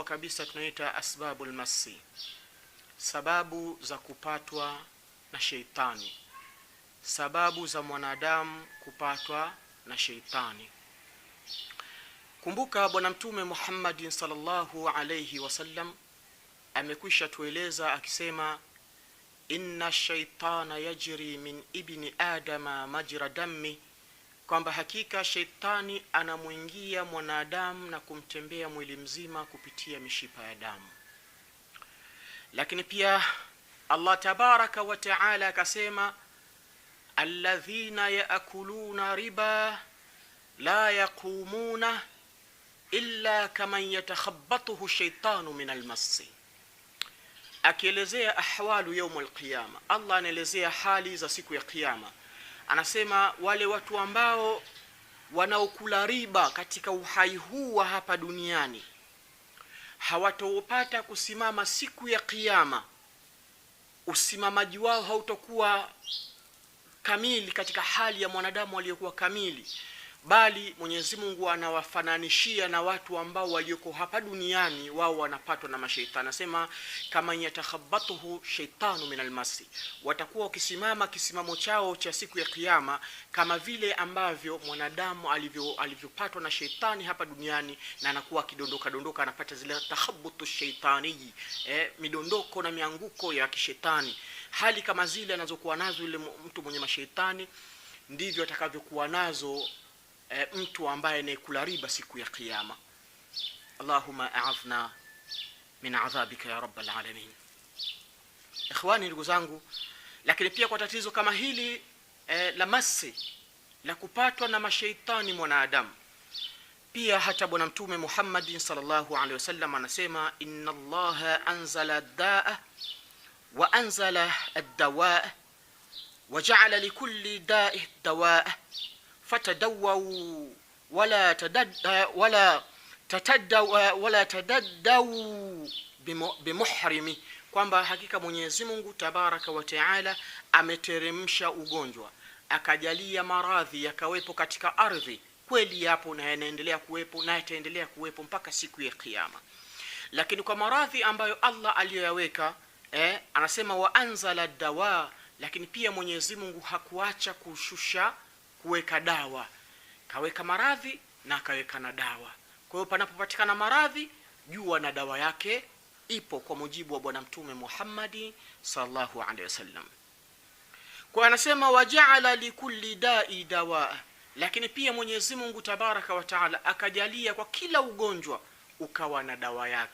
kabisa tunaita asbabul masi, sababu za kupatwa na sheitani, sababu za mwanadamu kupatwa na sheitani. Kumbuka bwana mtume Muhammad sallallahu alayhi wasallam amekwisha tueleza akisema, inna shaitana yajri min ibni adama majra dami, kwamba hakika sheitani anamuingia mwanadamu na kumtembea mwili mzima kupitia mishipa ya damu. Lakini pia Allah tabaraka wa taala akasema, alladhina yaakuluna riba la yaqumuna illa kaman yatakhabbathu shaitanu min almasi. Akielezea ahwalu yaum alqiyama, Allah anaelezea hali za siku ya kiyama. Anasema wale watu ambao wanaokula riba katika uhai huu wa hapa duniani hawatopata kusimama siku ya kiyama. Usimamaji wao hautakuwa kamili katika hali ya mwanadamu aliyokuwa kamili, bali Mwenyezi Mungu anawafananishia na watu ambao walioko hapa duniani wao wanapatwa na mashaitani. Anasema kama yatakhabbathu shaitanu min almasi, watakuwa wakisimama kisimamo chao cha siku ya kiyama kama vile ambavyo mwanadamu alivyopatwa na shaitani hapa duniani, na anakuwa akidondoka anapata zile takhabbutu shaitani, midondoko na mianguko ya kishetani. Hali kama zile anazokuwa nazo yule mtu mwenye mashaitani, ndivyo atakavyokuwa nazo mtu ambaye anayekula riba siku ya kiyama. Allahumma a'afna min adhabika ya rabbal alamin. Ikhwani, ndugu zangu, lakini pia kwa tatizo kama hili la masi, la kupatwa na mashaitani mwanadamu, pia hata bwana mtume Muhammad sallallahu alaihi wasallam anasema, inna Allaha anzala ad-da'a wa anzala ad-dawa'a wa ja'ala likulli da'i dawa'a fatadawu wala tatadawu bimuhrimi, kwamba hakika Mwenyezi Mungu tabaraka wa taala ameteremsha ugonjwa, akajalia maradhi yakawepo katika ardhi. Kweli yapo na yanaendelea kuwepo na yataendelea kuwepo mpaka siku ya kiyama. Lakini kwa maradhi ambayo Allah aliyoyaweka, anasema wa anzala dawa, lakini pia Mwenyezi Mungu hakuacha kushusha kuweka dawa, kaweka maradhi na kaweka na dawa. Kwa hiyo panapopatikana maradhi, jua na dawa yake ipo, kwa mujibu wa bwana mtume Muhammad sallallahu alaihi wasallam. Kwa anasema waja'ala likulli da'i dawa, lakini pia Mwenyezi Mungu tabaraka wa taala akajalia kwa kila ugonjwa ukawa na dawa yake.